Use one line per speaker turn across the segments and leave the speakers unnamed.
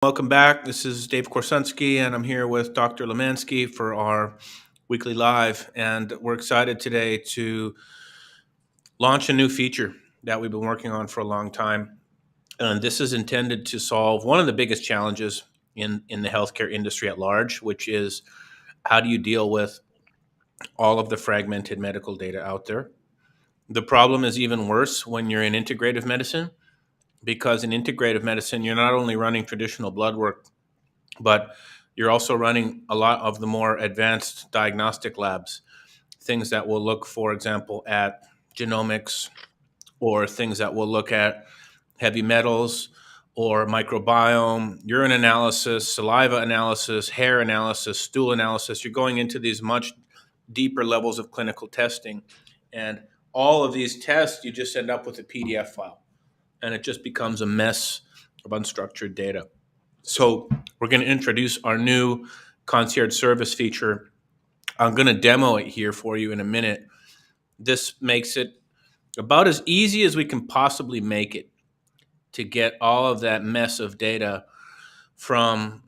Welcome back. This is Dave Korsunsky, and I'm here with Dr. Lemansky for our weekly live. And we're excited today to launch a new feature that we've been working on for a long time. And this is intended to solve one of the biggest challenges in the healthcare industry at large, which is how do you deal with all of the fragmented medical data out there? The problem is even worse when you're in integrative medicine, because in integrative medicine, you're not only running traditional blood work, but you're also running a lot of the more advanced diagnostic labs, things that will look, for example, at genomics, or things that will look at heavy metals or microbiome, urine analysis, saliva analysis, hair analysis, stool analysis. You're going into these much deeper levels of clinical testing. And all of these tests, you just end up with a PDF file, and it just becomes a mess of unstructured data. So we're going to introduce our new concierge service feature. I'm going to demo it here for you in a minute. This makes it about as easy as we can possibly make it to get all of that mess of data from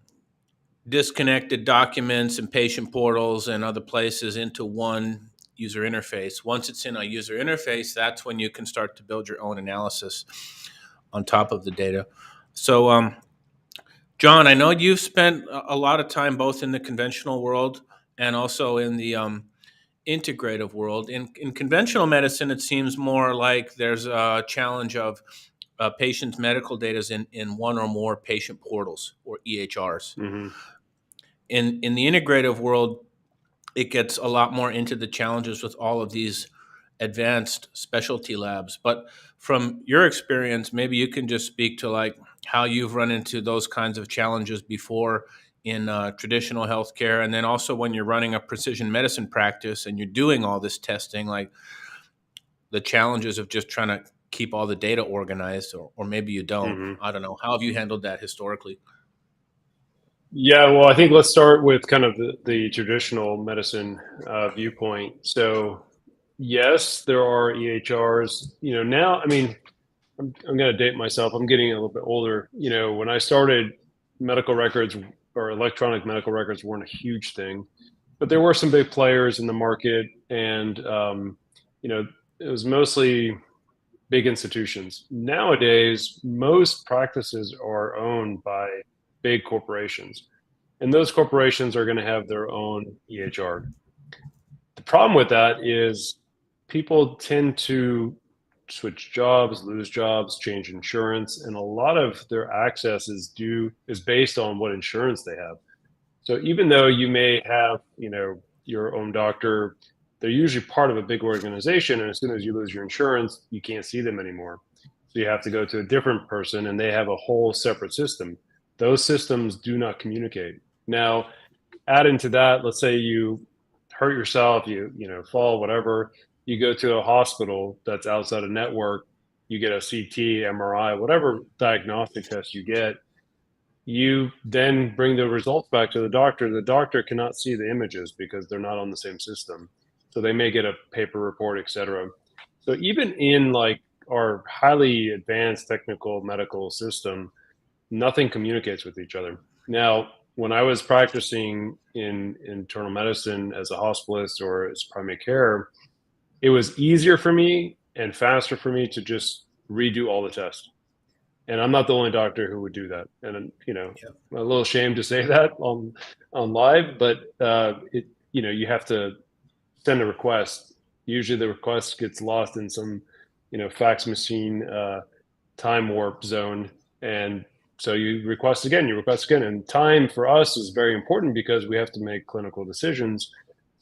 disconnected documents and patient portals and other places into one user interface. Once it's in a user interface, that's when you can start to build your own analysis on top of the data. So, John, I know you've spent a lot of time both in the conventional world and also in the integrative world. In conventional medicine, it seems more like there's a challenge of patients' medical data in one or more patient portals, or EHRs.
Hmm.
In the integrative world, it gets a lot more into the challenges with all of these advanced specialty labs. But from your experience, maybe you can just speak to like how you've run into those kinds of challenges before in traditional healthcare, and then also when you're running a precision medicine practice and you're doing all this testing, like the challenges of just trying to keep all the data organized, or maybe you don't.
Hmm.
I don't know. How have you handled that historically?
Yeah, well, I think let's start with kind of the traditional medicine viewpoint. So, yes, there are EHRs. Now, I mean, I'm going to date myself. I'm getting a little bit older. When I started, medical records or electronic medical records weren't a huge thing, but there were some big players in the market, and you know, it was mostly big institutions. Nowadays, most practices are owned by big corporations, and those corporations are going to have their own EHR. The problem with that is people tend to switch jobs, lose jobs, change insurance, and a lot of their access is based on what insurance they have. So even though you may have, your own doctor, they're usually part of a big organization, and as soon as you lose your insurance, you can't see them anymore. So you have to go to a different person, and they have a whole separate system. Those systems do not communicate. Now, add into that, let's say you hurt yourself, you fall, whatever, you go to a hospital that's outside a network, you get a CT, MRI, whatever diagnostic test you get, you then bring the results back to the doctor. The doctor cannot see the images because they're not on the same system. So they may get a paper report, etc. So even in like our highly advanced technical medical system, nothing communicates with each other. Now, when I was practicing in internal medicine as a hospitalist or as primary care, it was easier for me and faster for me to just redo all the tests. And I'm not the only doctor who would do that. And
Yeah.
I'm a little ashamed to say that on live, but you have to send a request. Usually, the request gets lost in some fax machine time warp zone, and so you request again, and time for us is very important because we have to make clinical decisions.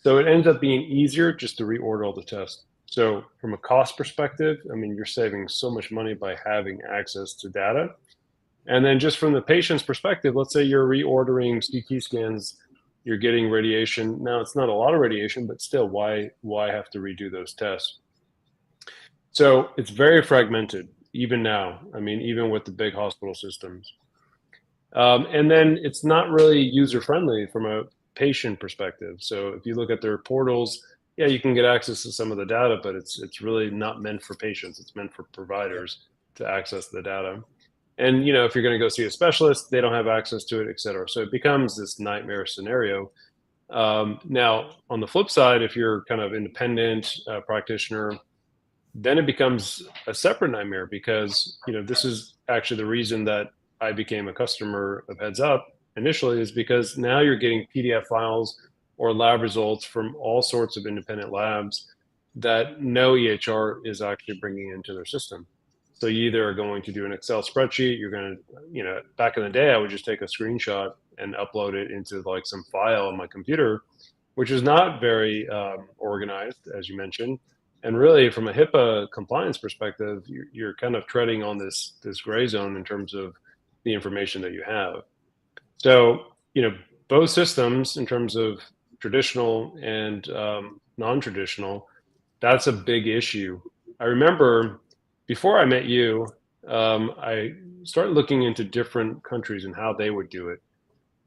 So it ends up being easier just to reorder all the tests. So from a cost perspective, I mean, you're saving so much money by having access to data. And then just from the patient's perspective, let's say you're reordering CT scans, you're getting radiation. Now it's not a lot of radiation, but still, why have to redo those tests? So it's very fragmented, even now. I mean, even with the big hospital systems. And then it's not really user friendly from a patient perspective. So if you look at their portals, yeah, you can get access to some of the data, but it's really not meant for patients. It's meant for
Yep.
providers to access the data. And if you're going to go see a specialist, they don't have access to it, et cetera. So it becomes this nightmare scenario. Now, on the flip side, if you're kind of independent practitioner, then it becomes a separate nightmare because this is actually the reason that I became a customer of Heads Up initially, is because now you're getting PDF files or lab results from all sorts of independent labs that no EHR is actually bringing into their system. So you either are going to do an Excel spreadsheet, you're going to, back in the day, I would just take a screenshot and upload it into like some file on my computer, which is not very organized, as you mentioned. And really, from a HIPAA compliance perspective, you're kind of treading on this gray zone in terms of the information that you have. So, both systems in terms of traditional and non-traditional, that's a big issue. I remember before I met you, I started looking into different countries and how they would do it.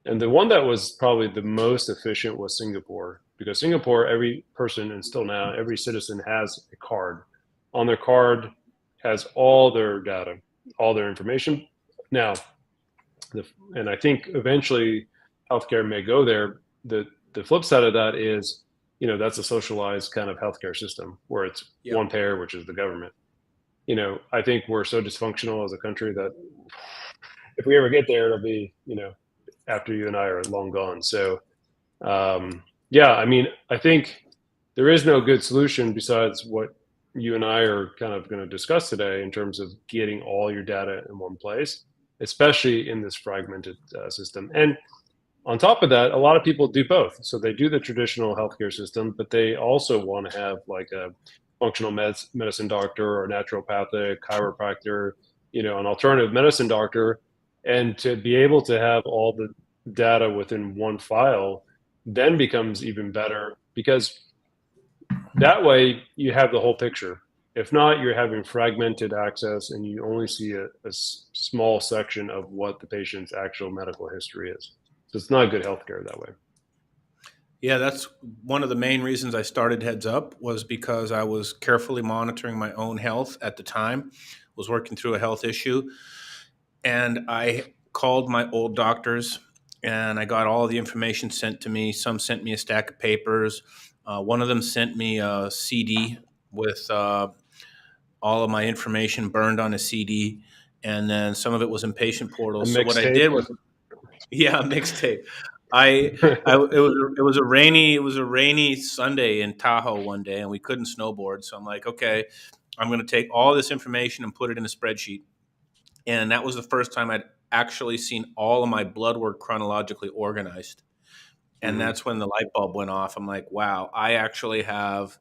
And the one that was probably the most efficient was Singapore, because Singapore, every person, and still now, every citizen has a card. On their card has all their data, all their information. Now, and I think eventually healthcare may go there. The flip side of that is, that's a socialized kind of healthcare system where it's
Yep.
one payer, which is the government. I think we're so dysfunctional as a country that if we ever get there, it'll be, after you and I are long gone. So, yeah, I mean, I think there is no good solution besides what you and I are kind of going to discuss today in terms of getting all your data in one place, especially in this fragmented system. And on top of that, a lot of people do both. So they do the traditional healthcare system, but they also want to have like a functional medicine doctor or naturopathic chiropractor, an alternative medicine doctor. And to be able to have all the data within one file then becomes even better, because that way you have the whole picture. If not, you're having fragmented access and you only see a small section of what the patient's actual medical history is. So it's not good healthcare that way.
Yeah, that's one of the main reasons I started Heads Up, was because I was carefully monitoring my own health at the time, was working through a health issue, and I called my old doctors and I got all the information sent to me. Some sent me a stack of papers. One of them sent me a CD with all of my information burned on a CD, and then some of it was in patient
A
portals. So what I
mixtape.
did was, yeah, mixtape. It was a rainy Sunday in Tahoe one day, and we couldn't snowboard. So I'm like, okay, I'm going to take all this information and put it in a spreadsheet. And that was the first time I'd actually seen all of my blood work chronologically organized. And
Mhm.
that's when the light bulb went off. I'm like, wow, I actually have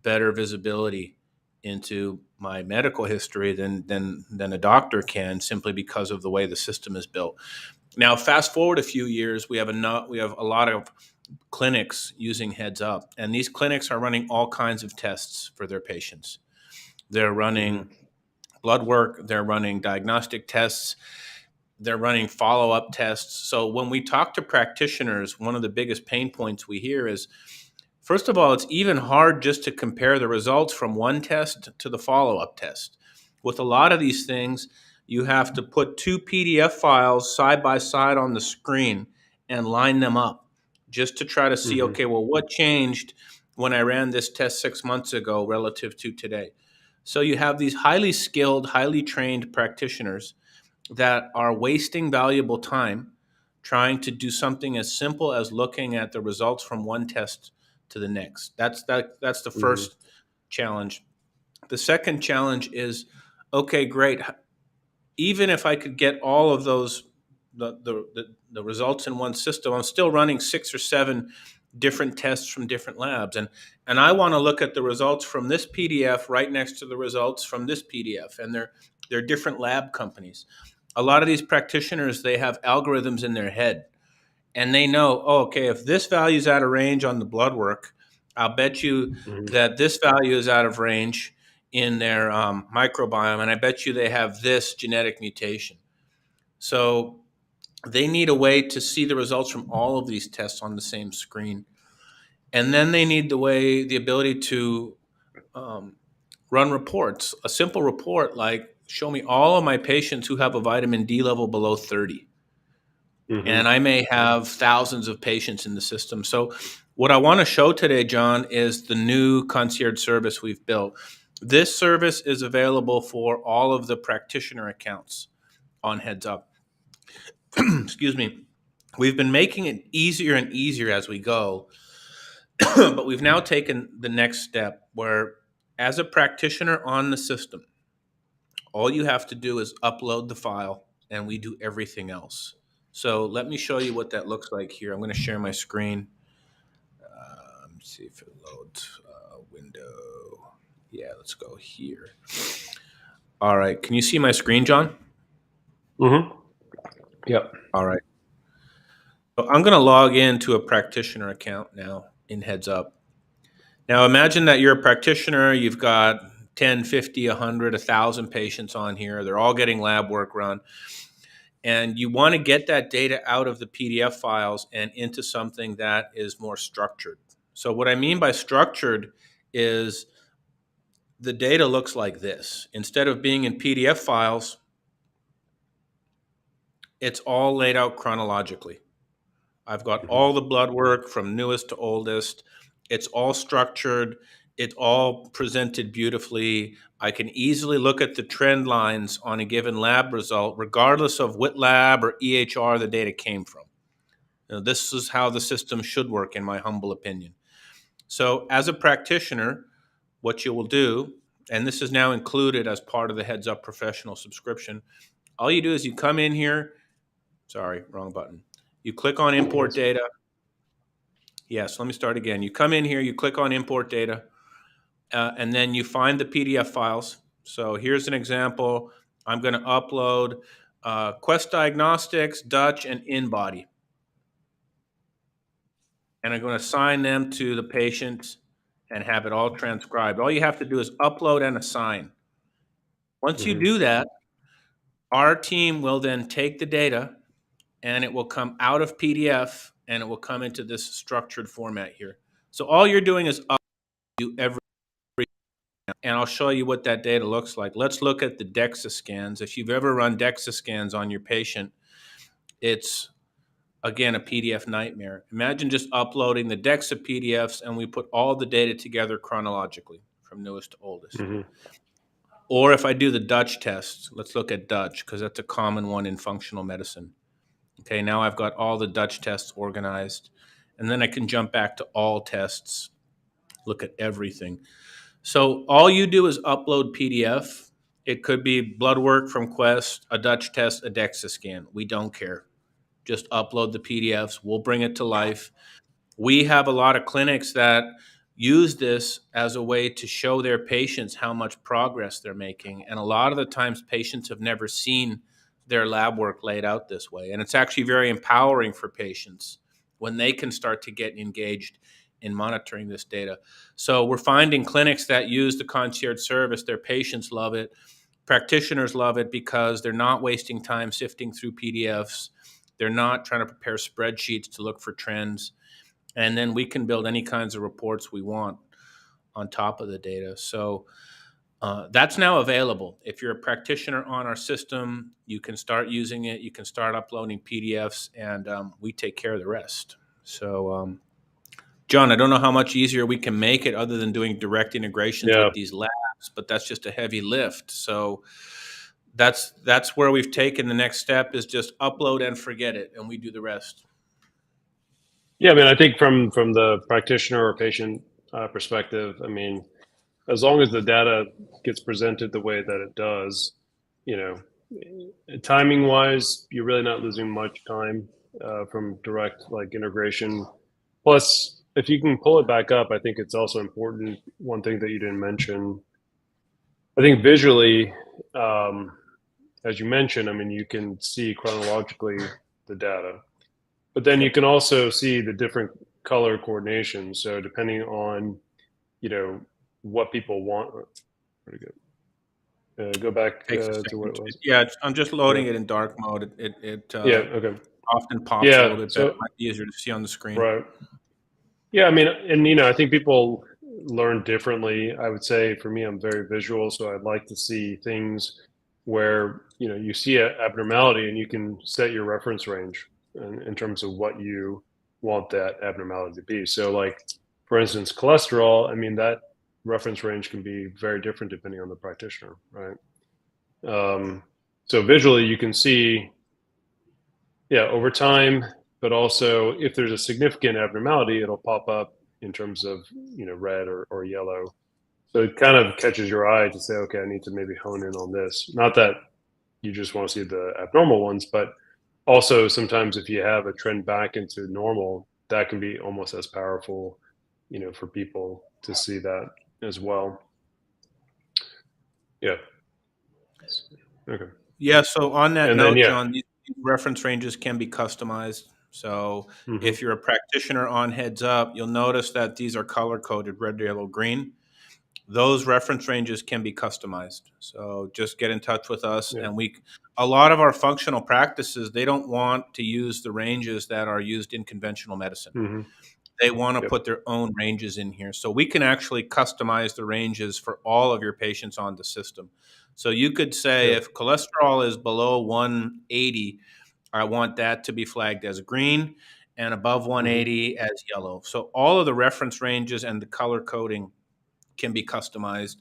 better visibility into my medical history than a doctor can, simply because of the way the system is built. Now, fast forward a few years, we have a lot of clinics using Heads Up, and these clinics are running all kinds of tests for their patients. They're
Mhm.
running blood work, they're running diagnostic tests, they're running follow-up tests. So when we talk to practitioners, one of the biggest pain points we hear is, first of all, it's even hard just to compare the results from one test to the follow-up test. With a lot of these things, you have to put two PDF files side by side on the screen and line them up just to try to see,
Mhm.
okay, well, what changed when I ran this test 6 months ago relative to today? So you have these highly skilled, highly trained practitioners that are wasting valuable time trying to do something as simple as looking at the results from one test to the next. That's the
Mhm.
first challenge. The second challenge is, okay, great. Even if I could get all of those the results in one system, I'm still running 6 or 7 different tests from different labs, and I want to look at the results from this PDF right next to the results from this PDF, and they're different lab companies. A lot of these practitioners, they have algorithms in their head, and they know, oh, okay, if this value is out of range on the blood work, I'll bet you
Mhm.
that this value is out of range in their microbiome, and I bet you they have this genetic mutation. So they need a way to see the results from all of these tests on the same screen, and then they need the ability to um, run reports. A simple report like show me all of my patients who have a vitamin D level below 30. And I may have thousands of patients in the system. So what I want to show today, John, is the new concierge service we've built. This service is available for all of the practitioner accounts on Heads Up. Excuse me. We've been making it easier and easier as we go, but we've now taken the next step where, as a practitioner on the system, all you have to do is upload the file and we do everything else. So let me show you what that looks like here. I'm going to share my screen. Let me see if it loads. Window. Yeah, let's go here. All right. Can you see my screen, John?
Yep.
All right. So I'm going to log into a practitioner account now in Heads Up. Now imagine that you're a practitioner. You've got 10, 50, 100, 1,000 patients on here. They're all getting lab work run. And you want to get that data out of the PDF files and into something that is more structured. So what I mean by structured is the data looks like this. Instead of being in PDF files, it's all laid out chronologically. I've got all the blood work from newest to oldest. It's all structured. It's all presented beautifully. I can easily look at the trend lines on a given lab result, regardless of what lab or EHR the data came from. This is how the system should work, in my humble opinion. So as a practitioner, what you will do, and this is now included as part of the Heads Up Professional subscription, all you do is you come in here. Sorry, wrong button. You click on Import Data. Yes, let me start again. You come in here, you click on Import Data, and then you find the PDF files. So here's an example. I'm going to upload Quest Diagnostics, Dutch, and InBody. And I'm going to assign them to the patient and have it all transcribed. All you have to do is upload and assign. Once you do that, our team will then take the data and it will come out of PDF and it will come into this structured format here. So all you're doing is upload every, and I'll show you what that data looks like. Let's look at the DEXA scans. If you've ever run DEXA scans on your patient, it's, again, a PDF nightmare. Imagine just uploading the DEXA PDFs and we put all the data together chronologically from newest to oldest. Or if I do the Dutch test, let's look at Dutch because that's a common one in functional medicine. Okay, now I've got all the Dutch tests organized. And then I can jump back to all tests, look at everything. So all you do is upload PDF. It could be blood work from Quest, a Dutch test, a DEXA scan. We don't care. Just upload the PDFs. We'll bring it to life. We have a lot of clinics that use this as a way to show their patients how much progress they're making. And a lot of the times patients have never seen their lab work laid out this way. And it's actually very empowering for patients when they can start to get engaged in monitoring this data. So we're finding clinics that use the concierge service, their patients love it. Practitioners love it because they're not wasting time sifting through PDFs. They're not trying to prepare spreadsheets to look for trends. And then we can build any kinds of reports we want on top of the data. So that's now available. If you're a practitioner on our system, you can start using it. You can start uploading PDFs, and we take care of the rest. So, John, I don't know how much easier we can make it other than doing direct integrations with these labs, but that's just a heavy lift. So that's where we've taken the next step is just upload and forget it, and we do the rest.
Yeah, I mean, I think from the practitioner or patient perspective, I mean, as long as the data gets presented the way that it does, timing wise, you're really not losing much time from direct integration. Plus, if you can pull it back up, I think it's also important. One thing that you didn't mention, I think visually, as you mentioned, I mean, you can see chronologically the data, but then you can also see the different color coordination. So depending on, what people want. Pretty good. Go back to what it was.
Yeah, I'm just loading it in dark mode. It
okay.
often pops a little bit better. It might be easier to see on the screen.
Right. Yeah, I mean, and I think people learn differently. I would say for me, I'm very visual, so I'd like to see things where you see an abnormality and you can set your reference range in terms of what you want that abnormality to be. So, like for instance, cholesterol. I mean, that reference range can be very different depending on the practitioner, right? So visually, you can see, yeah, over time, but also if there's a significant abnormality, it'll pop up in terms of red or yellow. So it kind of catches your eye to say, okay, I need to maybe hone in on this. Not that you just want to see the abnormal ones, but also sometimes if you have a trend back into normal, that can be almost as powerful, for people to see that as well. Yeah. Okay.
Yeah, so on that
And then
note,
yeah.
John, these reference ranges can be customized. So
Hmm.
if you're a practitioner on Heads Up, you'll notice that these are color coded red, yellow, green. Those reference ranges can be customized. So just get in touch with us,
Yeah.
and a lot of our functional practices, they don't want to use the ranges that are used in conventional medicine.
Hmm.
They want to
Yep.
put their own ranges in here. So we can actually customize the ranges for all of your patients on the system. So you could say
Yeah.
if cholesterol is below 180, I want that to be flagged as green, and above
Hmm.
180 as yellow. So all of the reference ranges and the color coding can be customized.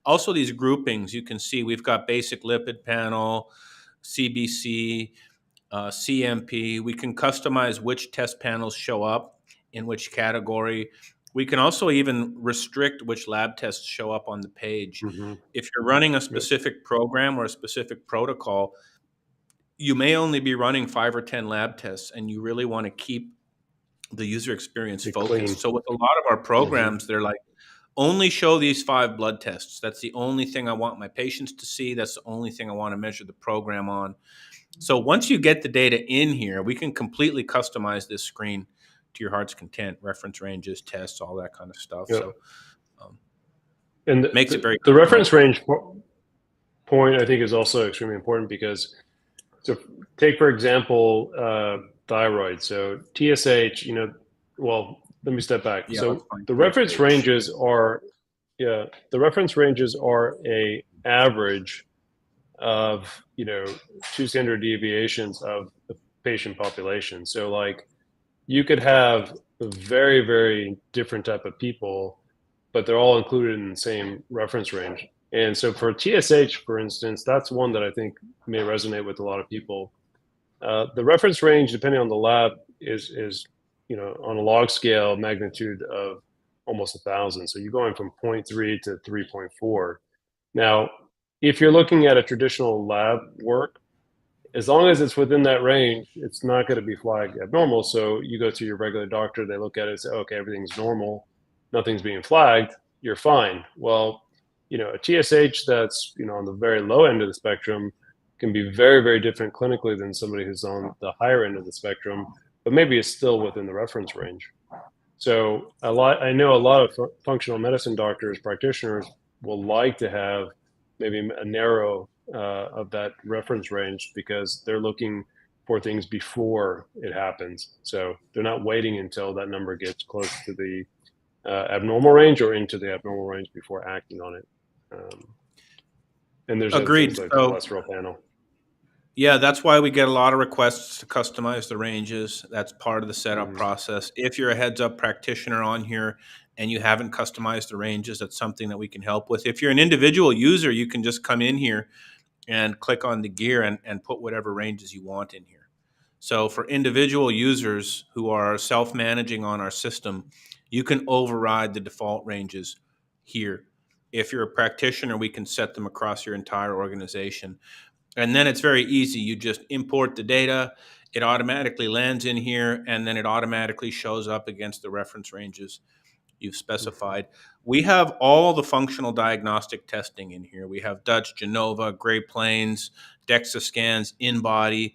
Also, these groupings, you can see we've got basic lipid panel, CBC, CMP. We can customize which test panels show up in which category. We can also even restrict which lab tests show up on the page.
Hmm.
If you're running a
Yep.
specific program or a specific protocol, you may only be running 5 or 10 lab tests, and you really want to keep the user experience
Be clean.
focused. So, with a lot of our
Hmm.
programs, they're like, only show these 5 blood tests. That's the only thing I want my patients to see. That's the only thing I want to measure the program on. So once you get the data in here, we can completely customize this screen to your heart's content, reference ranges, tests, all that kind of stuff.
Yep.
So um,
And
makes it very
the reference
customizable.
range point I think is also extremely important because, so take for example, thyroid. So TSH, well, let me step back.
Yeah, let's
So
find
the reference
TSH.
ranges are, yeah, the reference ranges are a average of, two standard deviations of the patient population. So like you could have a very, very different type of people, but they're all included in the same reference range. And so for TSH, for instance, that's one that I think may resonate with a lot of people. The reference range, depending on the lab, is on a log scale magnitude of almost 1,000. So you're going from zero point 0.3 to 3.4. Now, if you're looking at a traditional lab work, as long as it's within that range, it's not going to be flagged abnormal. So you go to your regular doctor, they look at it and say, okay, everything's normal, nothing's being flagged, you're fine. Well, a TSH that's on the very low end of the spectrum can be very, very different clinically than somebody who's on the higher end of the spectrum, but maybe it's still within the reference range. So I know a lot of functional medicine doctors, practitioners will like to have maybe a narrow of that reference range because they're looking for things before it happens. So they're not waiting until that number gets close to the abnormal range or into the abnormal range before acting on it. Um, and there's other
Agreed.
things like the
So
cholesterol panel.
yeah, that's why we get a lot of requests to customize the ranges. That's part of the setup
Hmm.
process. If you're a heads up practitioner on here and you haven't customized the ranges, that's something that we can help with. If you're an individual user, you can just come in here and click on the gear and put whatever ranges you want in here. So for individual users who are self-managing on our system, you can override the default ranges here. If you're a practitioner, we can set them across your entire organization. And then it's very easy. You just import the data, it automatically lands in here, and then it automatically shows up against the reference ranges you've
Hmm.
specified. We have all the functional diagnostic testing in here. We have Dutch, Genova, Great Plains, DEXA scans, in-body.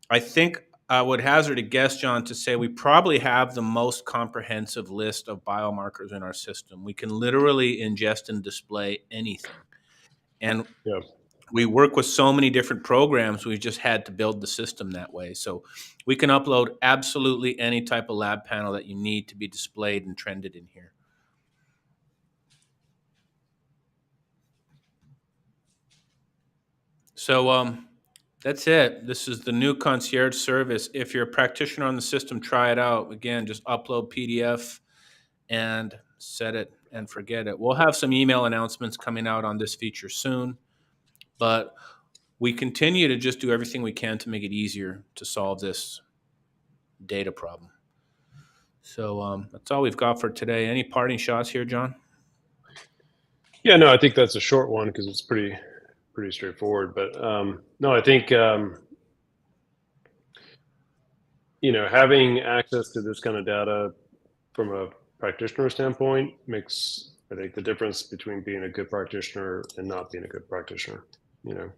I think I would hazard a guess, John, to say we probably have the most comprehensive list of biomarkers in our system. We can literally ingest and display anything. And
Yeah.
we work with so many different programs, we've just had to build the system that way. So we can upload absolutely any type of lab panel that you need to be displayed and trended in here. So that's it. This is the new concierge service. If you're a practitioner on the system, try it out. Again, just upload PDF and set it and forget it. We'll have some email announcements coming out on this feature soon, but we continue to just do everything we can to make it easier to solve this data problem. So that's all we've got for today. Any parting shots here, John?
Yeah, no, I think that's a short one because it's pretty straightforward. But no, I think having access to this kind of data from a practitioner standpoint makes, I think, the difference between being a good practitioner and not being a good practitioner. You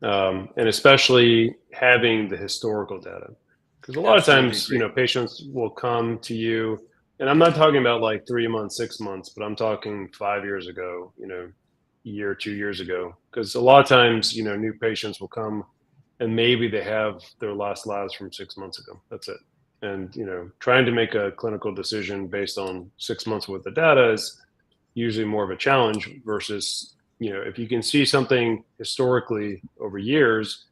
and especially having the historical data, because a lot of
Absolutely
times,
agree.
patients will come to you, and I'm not talking about like 3 months, 6 months, but I'm talking 5 years ago, year, 2 years ago, because a lot of times, new patients will come and maybe they have their last labs from 6 months ago. That's it. And trying to make a clinical decision based on 6 months worth of data is usually more of a challenge versus if you can see something historically over years,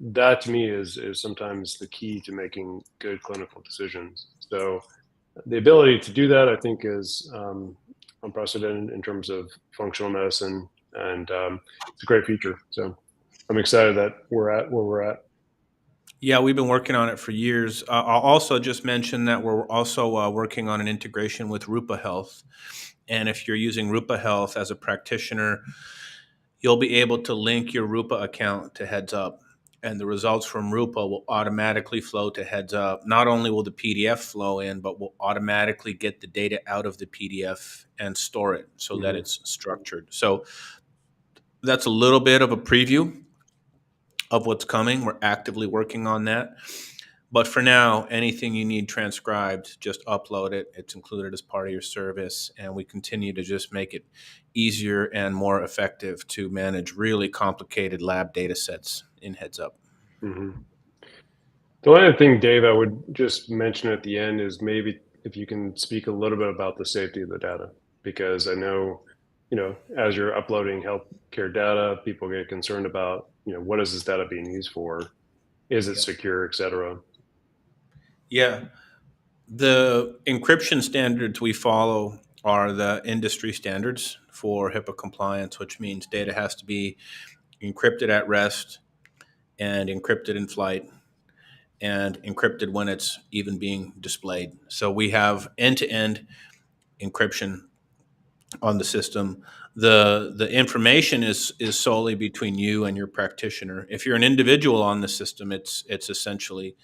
that to me is sometimes the key to making good clinical decisions. So the ability to do that, I think, is unprecedented in terms of functional medicine, and it's a great feature. So I'm excited that we're at where we're at.
Yeah, we've been working on it for years. I'll also just mention that we're also working on an integration with Rupa Health. And if you're using Rupa Health as a practitioner, you'll be able to link your Rupa account to Heads Up. And the results from Rupa will automatically flow to Heads Up. Not only will the PDF flow in, but we'll automatically get the data out of the PDF and store it so that
Hmm.
it's structured. So that's a little bit of a preview of what's coming. We're actively working on that. But for now, anything you need transcribed, just upload it. It's included as part of your service. And we continue to just make it easier and more effective to manage really complicated lab data sets in Heads Up.
Hmm. The only other thing, Dave, I would just mention at the end is maybe if you can speak a little bit about the safety of the data, because I know, as you're uploading healthcare data, people get concerned about, what is this data being used for? Is it
Yep.
secure, et cetera?
Yeah. The encryption standards we follow are the industry standards for HIPAA compliance, which means data has to be encrypted at rest and encrypted in flight and encrypted when it's even being displayed. So we have end-to-end encryption on the system. The information is solely between you and your practitioner. If you're an individual on the system, it's essentially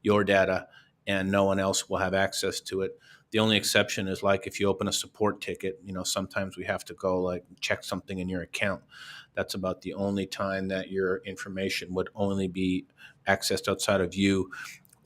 your data and no one else will have access to it. The only exception is like if you open a support ticket, sometimes we have to go like check something in your account. That's about the only time that your information would only be accessed outside of you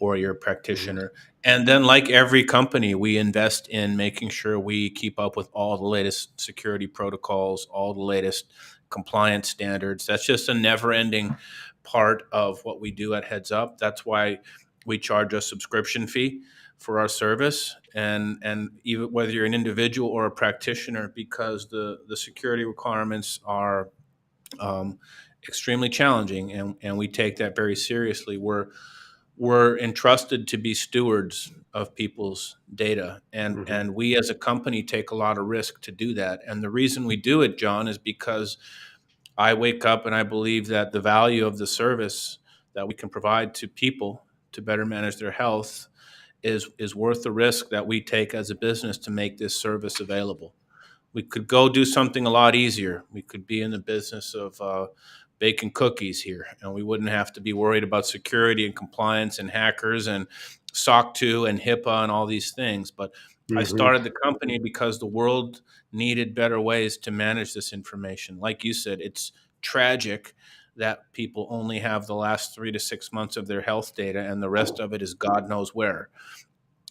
or your
Hmm.
practitioner. And then, like every company, we invest in making sure we keep up with all the latest security protocols, all the latest compliance standards. That's just a never ending part of what we do at Heads Up. That's why we charge a subscription fee for our service. And even whether you're an individual or a practitioner, because the security requirements are um, extremely challenging, and we take that very seriously. We're entrusted to be stewards of people's data,
Hmm.
and we as a company take a lot of risk to do that. And the reason we do it, John, is because I wake up and I believe that the value of the service that we can provide to people to better manage their health is worth the risk that we take as a business to make this service available. We could go do something a lot easier. We could be in the business of baking cookies here, and we wouldn't have to be worried about security and compliance and hackers and SOC 2 and HIPAA and all these things. But I
Hmm.
started the company because the world needed better ways to manage this information. Like you said, it's tragic that people only have the last 3 to 6 months of their health data and the rest of it is God knows where.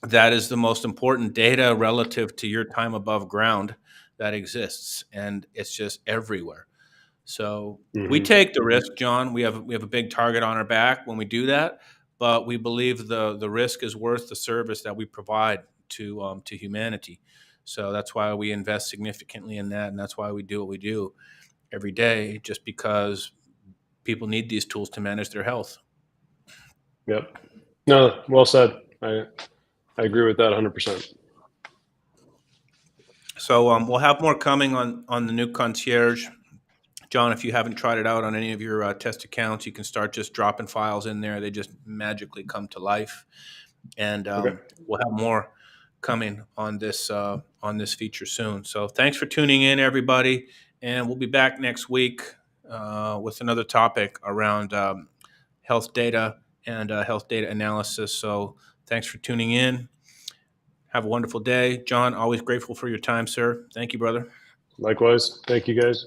That is the most important data relative to your time above ground that exists, and it's just everywhere. So we
Hmm.
take the risk, John. We have a big target on our back when we do that, but we believe the risk is worth the service that we provide to humanity. So that's why we invest significantly in that, and that's why we do what we do every day. Just because people need these tools to manage their health.
Yep. No, well said. I agree with that 100%.
So we'll have more coming on the new concierge. John, if you haven't tried it out on any of your test accounts, you can start just dropping files in there. They just magically come to life, and
Okay.
we'll have more coming on this feature soon. So thanks for tuning in, everybody, and we'll be back next week with another topic around health data and health data analysis. So thanks for tuning in. Have a wonderful day. John, always grateful for your time, sir. Thank you, brother.
Likewise. Thank you, guys.